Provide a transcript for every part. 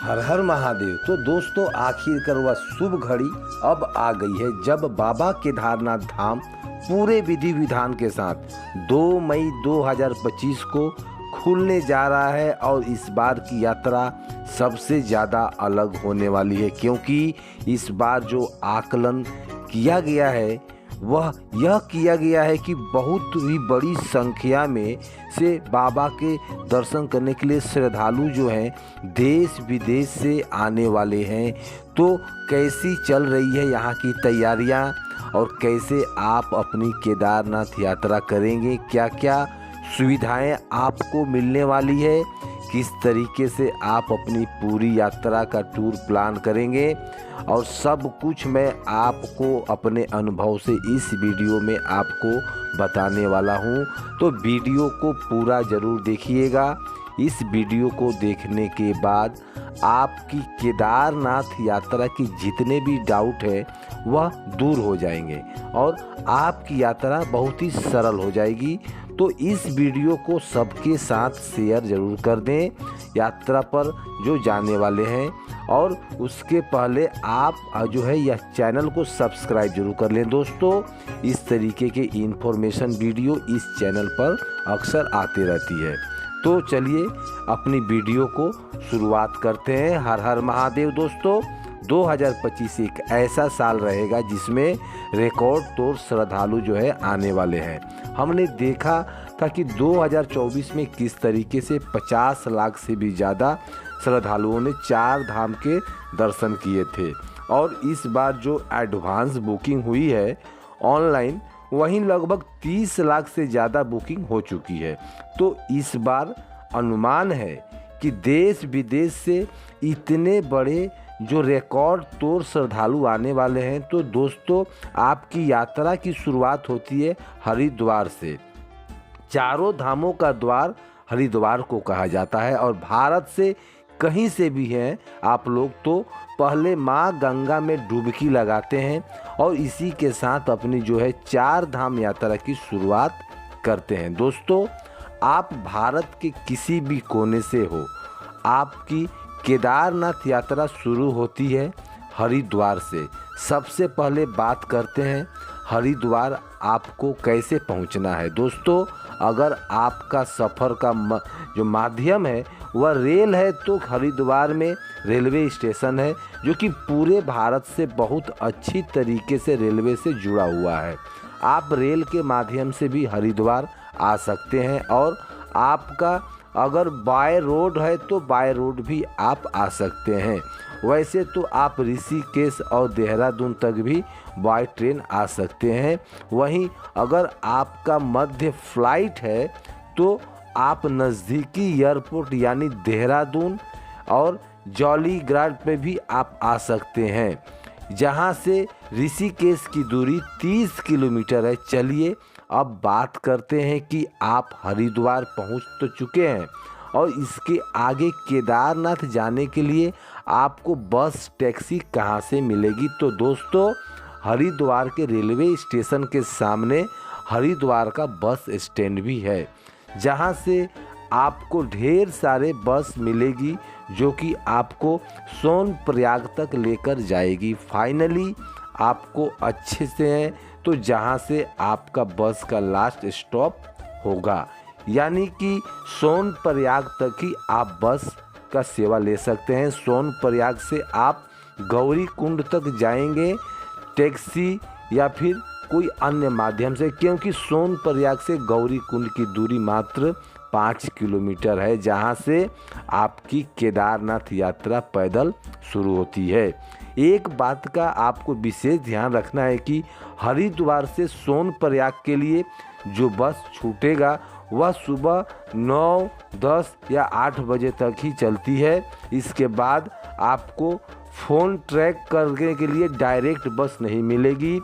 हर हर महादेव। तो दोस्तों, आखिरकार वह शुभ घड़ी अब आ गई है जब बाबा केदारनाथ धाम पूरे विधि विधान के साथ 2 मई 2025 को खुलने जा रहा है। और इस बार की यात्रा सबसे ज़्यादा अलग होने वाली है, क्योंकि इस बार जो आकलन किया गया है वह यह किया गया है कि बहुत ही बड़ी संख्या में से बाबा के दर्शन करने के लिए श्रद्धालु जो हैं देश विदेश से आने वाले हैं। तो कैसी चल रही है यहाँ की तैयारियाँ और कैसे आप अपनी केदारनाथ यात्रा करेंगे, क्या क्या सुविधाएं आपको मिलने वाली है, किस तरीके से आप अपनी पूरी यात्रा का टूर प्लान करेंगे, और सब कुछ मैं आपको अपने अनुभव से इस वीडियो में आपको बताने वाला हूं। तो वीडियो को पूरा ज़रूर देखिएगा। इस वीडियो को देखने के बाद आपकी केदारनाथ यात्रा की जितने भी डाउट है वह दूर हो जाएंगे और आपकी यात्रा बहुत ही सरल हो जाएगी। तो इस वीडियो को सबके साथ शेयर ज़रूर कर दें यात्रा पर जो जाने वाले हैं, और उसके पहले आप जो है यह चैनल को सब्सक्राइब जरूर कर लें। दोस्तों, इस तरीके के इन्फॉर्मेशन वीडियो इस चैनल पर अक्सर आती रहती है। तो चलिए अपनी वीडियो को शुरुआत करते हैं। हर हर महादेव। दोस्तों, 2025 एक ऐसा साल रहेगा जिसमें रिकॉर्ड तोड़ श्रद्धालु जो है आने वाले हैं। हमने देखा था कि 2024 में किस तरीके से 50 लाख से भी ज़्यादा श्रद्धालुओं ने 4 धाम के दर्शन किए थे, और इस बार जो एडवांस बुकिंग हुई है ऑनलाइन, वहीं लगभग 30 लाख से ज़्यादा बुकिंग हो चुकी है। तो इस बार अनुमान है कि देश विदेश से इतने बड़े जो रिकॉर्ड तोड़ श्रद्धालु आने वाले हैं। तो दोस्तों, आपकी यात्रा की शुरुआत होती है हरिद्वार से। चारों धामों का द्वार हरिद्वार को कहा जाता है, और भारत से कहीं से भी हैं आप लोग तो पहले माँ गंगा में डुबकी लगाते हैं और इसी के साथ अपनी जो है 4 धाम यात्रा की शुरुआत करते हैं। दोस्तों, आप भारत के किसी भी कोने से हो, आपकी केदारनाथ यात्रा शुरू होती है हरिद्वार से। सबसे पहले बात करते हैं हरिद्वार आपको कैसे पहुंचना है। दोस्तों, अगर आपका सफ़र का जो माध्यम है वह रेल है, तो हरिद्वार में रेलवे स्टेशन है जो कि पूरे भारत से बहुत अच्छी तरीके से रेलवे से जुड़ा हुआ है। आप रेल के माध्यम से भी हरिद्वार आ सकते हैं, और आपका अगर बाय रोड है तो बाय रोड भी आप आ सकते हैं। वैसे तो आप ऋषिकेश और देहरादून तक भी बाय ट्रेन आ सकते हैं। वहीं अगर आपका मध्य फ्लाइट है तो आप नज़दीकी एयरपोर्ट यानी देहरादून और जॉलीग्रांट पे भी आप आ सकते हैं, जहां से ऋषिकेश की दूरी 30 किलोमीटर है। चलिए अब बात करते हैं कि आप हरिद्वार पहुंच तो चुके हैं, और इसके आगे केदारनाथ जाने के लिए आपको बस टैक्सी कहां से मिलेगी। तो दोस्तों, हरिद्वार के रेलवे स्टेशन के सामने हरिद्वार का बस स्टैंड भी है, जहां से आपको ढेर सारे बस मिलेगी जो कि आपको सोनप्रयाग तक लेकर जाएगी। फाइनली आपको अच्छे से है तो जहां से आपका बस का लास्ट स्टॉप होगा, यानी कि सोनप्रयाग तक ही आप बस का सेवा ले सकते हैं। सोनप्रयाग से आप गौरी कुंड तक जाएंगे टैक्सी या फिर कोई अन्य माध्यम से, क्योंकि सोनप्रयाग से गौरी कुंड की दूरी मात्र 5 किलोमीटर है, जहां से आपकी केदारनाथ यात्रा पैदल शुरू होती है। एक बात का आपको विशेष ध्यान रखना है कि हरिद्वार से सोनप्रयाग के लिए जो बस छूटेगा वह सुबह 9, 10 या 8 बजे तक ही चलती है। इसके बाद आपको फ़ोन ट्रैक करने के लिए डायरेक्ट बस नहीं मिलेगी।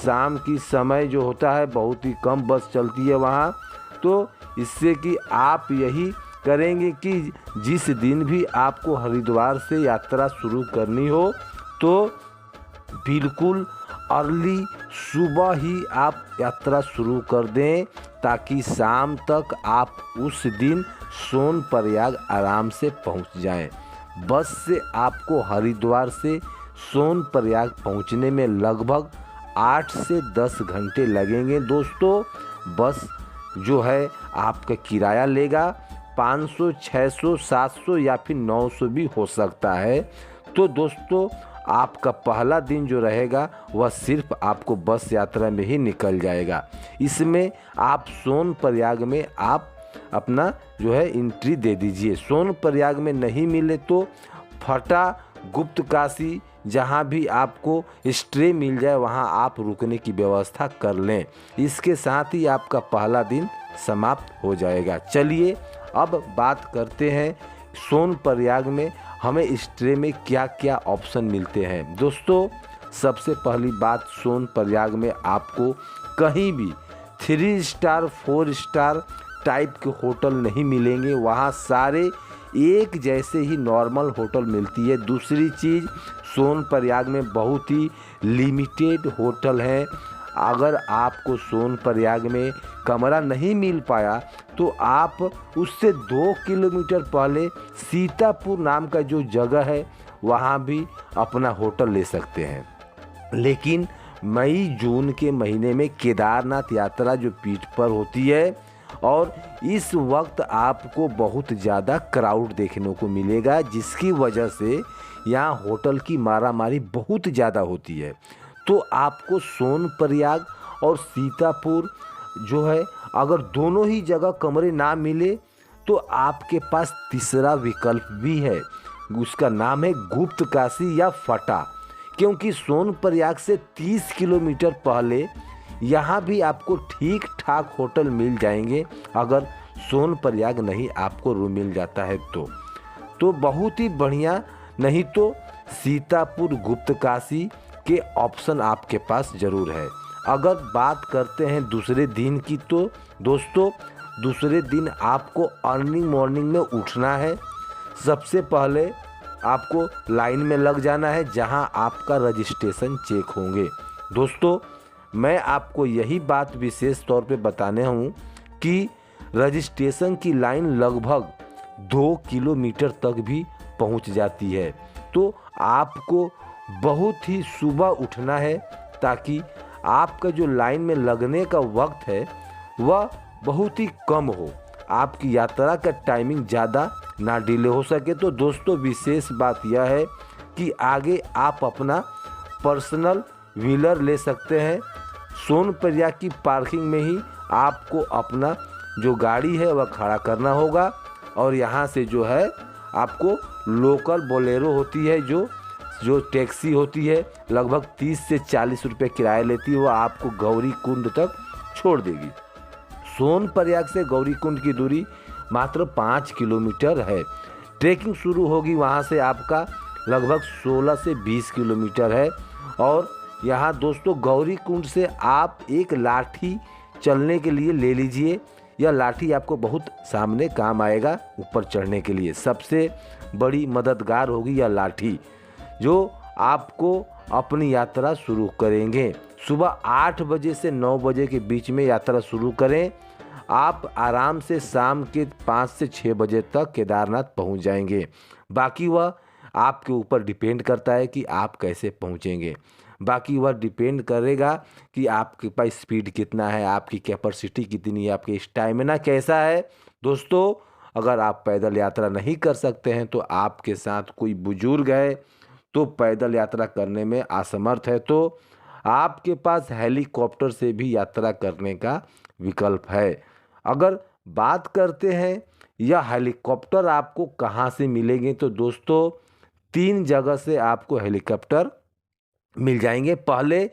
शाम की समय जो होता है बहुत ही कम बस चलती है वहाँ। तो इससे कि आप यही करेंगे कि जिस दिन भी आपको हरिद्वार से यात्रा शुरू करनी हो तो बिल्कुल अर्ली सुबह ही आप यात्रा शुरू कर दें, ताकि शाम तक आप उस दिन सोनप्रयाग आराम से पहुंच जाएं। बस से आपको हरिद्वार से सोनप्रयाग पहुंचने में लगभग 8 से 10 घंटे लगेंगे दोस्तों। बस जो है आपका किराया लेगा 500, 600, 700 या फिर 900 भी हो सकता है। तो दोस्तों आपका पहला दिन जो रहेगा वह सिर्फ आपको बस यात्रा में ही निकल जाएगा। इसमें आप सोनप्रयाग में आप अपना जो है एंट्री दे दीजिए। सोनप्रयाग में नहीं मिले तो फटा, गुप्तकाशी, जहाँ भी आपको स्टे मिल जाए वहाँ आप रुकने की व्यवस्था कर लें। इसके साथ ही आपका पहला दिन समाप्त हो जाएगा। चलिए अब बात करते हैं सोनप्रयाग में हमें स्टे में क्या क्या ऑप्शन मिलते हैं। दोस्तों सबसे पहली बात, सोनप्रयाग में आपको कहीं भी 3 स्टार 4 स्टार टाइप के होटल नहीं मिलेंगे। वहाँ सारे एक जैसे ही नॉर्मल होटल मिलती है। दूसरी चीज़, सोनप्रयाग में बहुत ही लिमिटेड होटल हैं। अगर आपको सोनप्रयाग में कमरा नहीं मिल पाया तो आप उससे 2 किलोमीटर पहले सीतापुर नाम का जो जगह है वहाँ भी अपना होटल ले सकते हैं। लेकिन मई जून के महीने में केदारनाथ यात्रा जो पीठ पर होती है और इस वक्त आपको बहुत ज़्यादा क्राउड देखने को मिलेगा, जिसकी वजह से यहाँ होटल की मारामारी बहुत ज़्यादा होती है। तो आपको सोनप्रयाग और सीतापुर जो है, अगर दोनों ही जगह कमरे ना मिले तो आपके पास तीसरा विकल्प भी है। उसका नाम है गुप्तकाशी या फटा, क्योंकि सोनप्रयाग से 30 किलोमीटर पहले यहाँ भी आपको ठीक ठाक होटल मिल जाएंगे। अगर सोनप्रयाग नहीं आपको रूम मिल जाता है तो बहुत ही बढ़िया। नहीं तो सीतापुर, गुप्तकाशी के ऑप्शन आपके पास ज़रूर है। अगर बात करते हैं दूसरे दिन की, तो दोस्तों दूसरे दिन आपको अर्ली मॉर्निंग में उठना है। सबसे पहले आपको लाइन में लग जाना है जहां आपका रजिस्ट्रेशन चेक होंगे। दोस्तों मैं आपको यही बात विशेष तौर पे बताने हूँ कि रजिस्ट्रेशन की लाइन लगभग 2 किलोमीटर तक भी पहुँच जाती है। तो आपको बहुत ही सुबह उठना है ताकि आपका जो लाइन में लगने का वक्त है वह बहुत ही कम हो, आपकी यात्रा का टाइमिंग ज़्यादा ना डिले हो सके। तो दोस्तों विशेष बात यह है कि आगे आप अपना पर्सनल व्हीलर ले सकते हैं। सोनप्रयाग की पार्किंग में ही आपको अपना जो गाड़ी है वह खड़ा करना होगा और यहाँ से जो है आपको लोकल बोलेरो होती है, जो टैक्सी होती है, लगभग 30 से 40 रुपये किराया लेती है, वो आपको गौरी कुंड तक छोड़ देगी। सोनप्रयाग से गौरी कुंड की दूरी मात्र 5 किलोमीटर है। ट्रैकिंग शुरू होगी वहाँ से आपका लगभग 16 से 20 किलोमीटर है। और यहाँ दोस्तों गौरी कुंड से आप एक लाठी चलने के लिए ले लीजिए। यह लाठी आपको बहुत सामने काम आएगा ऊपर चढ़ने के लिए। सबसे बड़ी मददगार होगी यह लाठी, जो आपको अपनी यात्रा शुरू करेंगे। सुबह 8 बजे से 9 बजे के बीच में यात्रा शुरू करें। आप आराम से शाम के 5 से 6 बजे तक केदारनाथ पहुंच जाएंगे। बाकी वह आपके ऊपर डिपेंड करता है कि आप कैसे पहुंचेंगे। बाकी वह डिपेंड करेगा कि आपके पास स्पीड कितना है, आपकी कैपेसिटी कितनी है, आपकी स्टैमिना कैसा है। दोस्तों अगर आप पैदल यात्रा नहीं कर सकते हैं तो आपके साथ कोई बुजुर्ग है तो पैदल यात्रा करने में असमर्थ है तो आपके पास हेलीकॉप्टर से भी यात्रा करने का विकल्प है। अगर बात करते हैं यह हेलीकॉप्टर आपको कहाँ से मिलेंगे, तो दोस्तों 3 जगह से आपको हेलीकॉप्टर मिल जाएंगे। पहले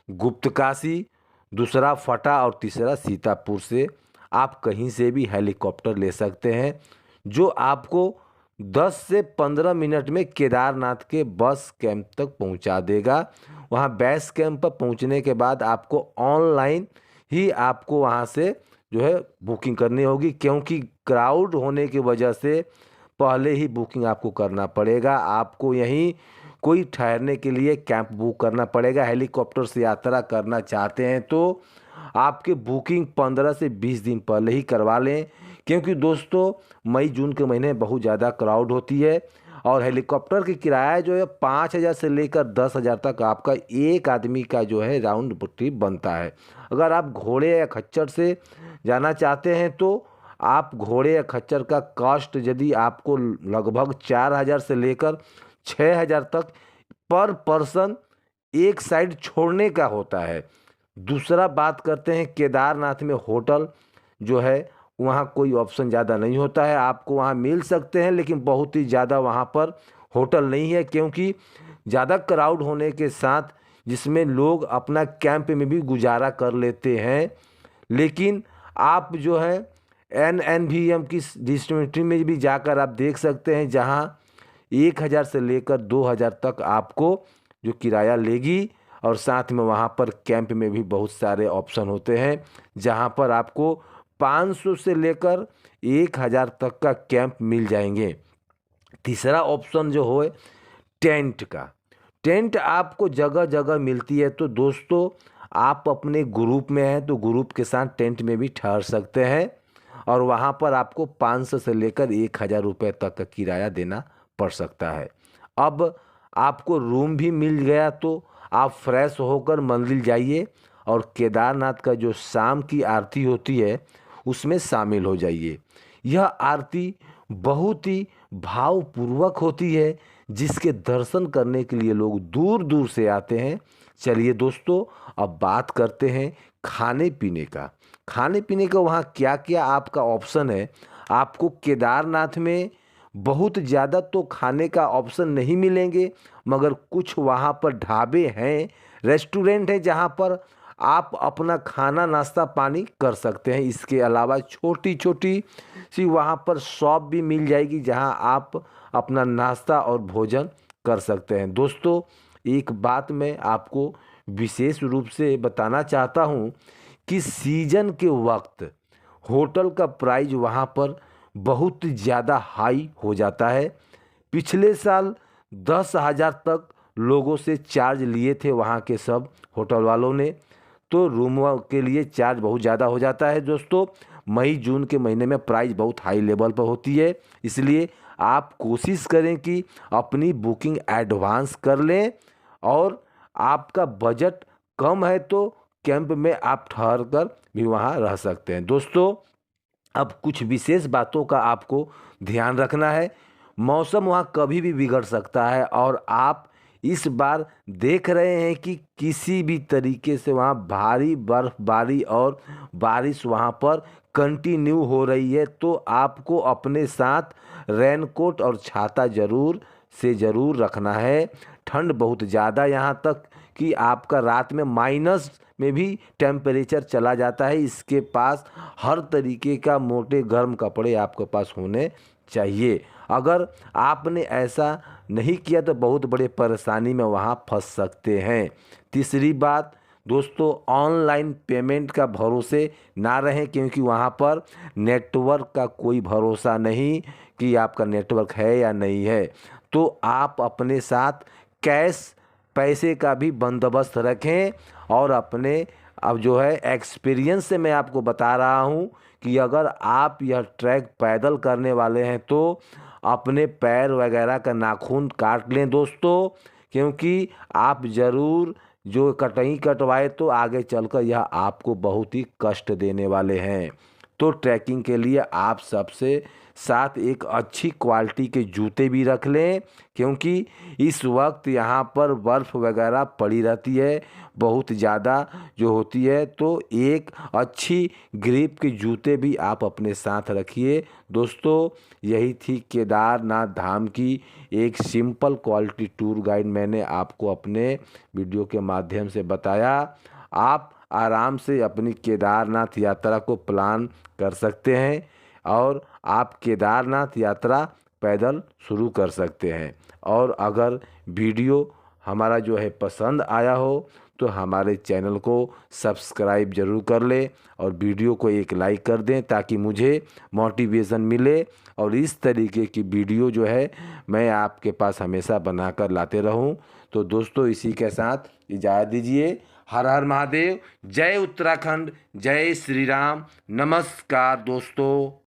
गुप्तकाशी, दूसरा फटा और तीसरा सीतापुर से आप कहीं से भी हेलीकॉप्टर ले सकते हैं, जो आपको 10 से 15 मिनट में केदारनाथ के बस कैंप तक पहुंचा देगा। वहां बेस कैंप पर पहुंचने के बाद आपको ऑनलाइन ही आपको वहां से जो है बुकिंग करनी होगी, क्योंकि क्राउड होने की वजह से पहले ही बुकिंग आपको करना पड़ेगा। आपको यहीं कोई ठहरने के लिए कैंप बुक करना पड़ेगा। हेलीकॉप्टर से यात्रा करना चाहते हैं तो आपके बुकिंग 15 से 20 दिन पहले ही करवा लें, क्योंकि दोस्तों मई जून के महीने बहुत ज़्यादा क्राउड होती है। और हेलीकॉप्टर की किराया जो है 5,000 से लेकर 10,000 तक आपका एक आदमी का जो है राउंड ट्रिप बनता है। अगर आप घोड़े या खच्चर से जाना चाहते हैं तो आप घोड़े या खच्चर का कॉस्ट यदि आपको लगभग 4,000 से लेकर 6,000 तक पर पर्सन एक साइड छोड़ने का होता है। दूसरा बात करते हैं केदारनाथ में होटल जो है वहाँ कोई ऑप्शन ज़्यादा नहीं होता है, आपको वहाँ मिल सकते हैं लेकिन बहुत ही ज़्यादा वहाँ पर होटल नहीं है, क्योंकि ज़्यादा क्राउड होने के साथ जिसमें लोग अपना कैंप में भी गुजारा कर लेते हैं। लेकिन आप जो है NNVM की डिस्ट्रिक्ट में भी जाकर आप देख सकते हैं, जहाँ 1,000 से लेकर 2,000 तक आपको जो किराया लेगी, और साथ में वहाँ पर कैंप में भी बहुत सारे ऑप्शन होते हैं जहाँ पर आपको 500 से लेकर 1,000 तक का कैंप मिल जाएंगे। तीसरा ऑप्शन जो हो टेंट का, टेंट आपको जगह जगह मिलती है। तो दोस्तों आप अपने ग्रुप में हैं तो ग्रुप के साथ टेंट में भी ठहर सकते हैं, और वहाँ पर आपको 500 से लेकर 1,000 रुपये तक का किराया देना पड़ सकता है। अब आपको रूम भी मिल गया तो आप फ्रेश होकर मंदिर जाइए और केदारनाथ का जो शाम की आरती होती है उसमें शामिल हो जाइए। यह आरती बहुत ही भावपूर्वक होती है, जिसके दर्शन करने के लिए लोग दूर दूर से आते हैं। चलिए दोस्तों, अब बात करते हैं खाने पीने का। खाने पीने का वहाँ क्या क्या आपका ऑप्शन है। आपको केदारनाथ में बहुत ज़्यादा तो खाने का ऑप्शन नहीं मिलेंगे, मगर कुछ वहाँ पर ढाबे हैं, रेस्टोरेंट हैं, जहाँ पर आप अपना खाना नाश्ता पानी कर सकते हैं। इसके अलावा छोटी छोटी सी वहाँ पर शॉप भी मिल जाएगी, जहाँ आप अपना नाश्ता और भोजन कर सकते हैं। दोस्तों एक बात मैं आपको विशेष रूप से बताना चाहता हूँ कि सीजन के वक्त होटल का प्राइस वहाँ पर बहुत ज़्यादा हाई हो जाता है। पिछले साल 10,000 तक लोगों से चार्ज लिए थे वहाँ के सब होटल वालों ने, तो रूम के लिए चार्ज बहुत ज़्यादा हो जाता है। दोस्तों मई जून के महीने में प्राइस बहुत हाई लेवल पर होती है, इसलिए आप कोशिश करें कि अपनी बुकिंग एडवांस कर लें, और आपका बजट कम है तो कैंप में आप ठहर कर भी वहाँ रह सकते हैं। दोस्तों अब कुछ विशेष बातों का आपको ध्यान रखना है। मौसम वहाँ कभी भी बिगड़ सकता है, और आप इस बार देख रहे हैं कि किसी भी तरीके से वहाँ भारी बर्फबारी और बारिश वहाँ पर कंटिन्यू हो रही है। तो आपको अपने साथ रेनकोट और छाता ज़रूर रखना है। ठंड बहुत ज़्यादा यहाँ तक कि आपका रात में माइनस में भी टेम्परेचर चला जाता है। इसके पास हर तरीके का मोटे गर्म कपड़े आपके पास होने चाहिए। अगर आपने ऐसा नहीं किया तो बहुत बड़े परेशानी में वहाँ फंस सकते हैं। तीसरी बात दोस्तों, ऑनलाइन पेमेंट का भरोसे ना रहें, क्योंकि वहाँ पर नेटवर्क का कोई भरोसा नहीं कि आपका नेटवर्क है या नहीं है। तो आप अपने साथ कैश पैसे का भी बंदोबस्त रखें, और अपने अब जो है एक्सपीरियंस से मैं आपको बता रहा हूँ कि अगर आप यह ट्रैक पैदल करने वाले हैं तो अपने पैर वगैरह का नाखून काट लें दोस्तों, क्योंकि आप ज़रूर जो कटई कटवाए तो आगे चलकर यह आपको बहुत ही कष्ट देने वाले हैं। तो ट्रैकिंग के लिए आप सबसे साथ एक अच्छी क्वालिटी के जूते भी रख लें, क्योंकि इस वक्त यहाँ पर बर्फ़ वगैरह पड़ी रहती है बहुत ज़्यादा जो होती है। तो एक अच्छी ग्रिप के जूते भी आप अपने साथ रखिए। दोस्तों यही थी केदारनाथ धाम की एक सिंपल क्वालिटी टूर गाइड, मैंने आपको अपने वीडियो के माध्यम से बताया। आप आराम से अपनी केदारनाथ यात्रा को प्लान कर सकते हैं, और आप केदारनाथ यात्रा पैदल शुरू कर सकते हैं। और अगर वीडियो हमारा जो है पसंद आया हो तो हमारे चैनल को सब्सक्राइब ज़रूर कर लें, और वीडियो को एक लाइक कर दें, ताकि मुझे मोटिवेशन मिले और इस तरीके की वीडियो जो है मैं आपके पास हमेशा बनाकर लाते रहूं। तो दोस्तों इसी के साथ इजाज़त दीजिए। हर हर महादेव, जय उत्तराखंड, जय श्री राम, नमस्कार दोस्तों।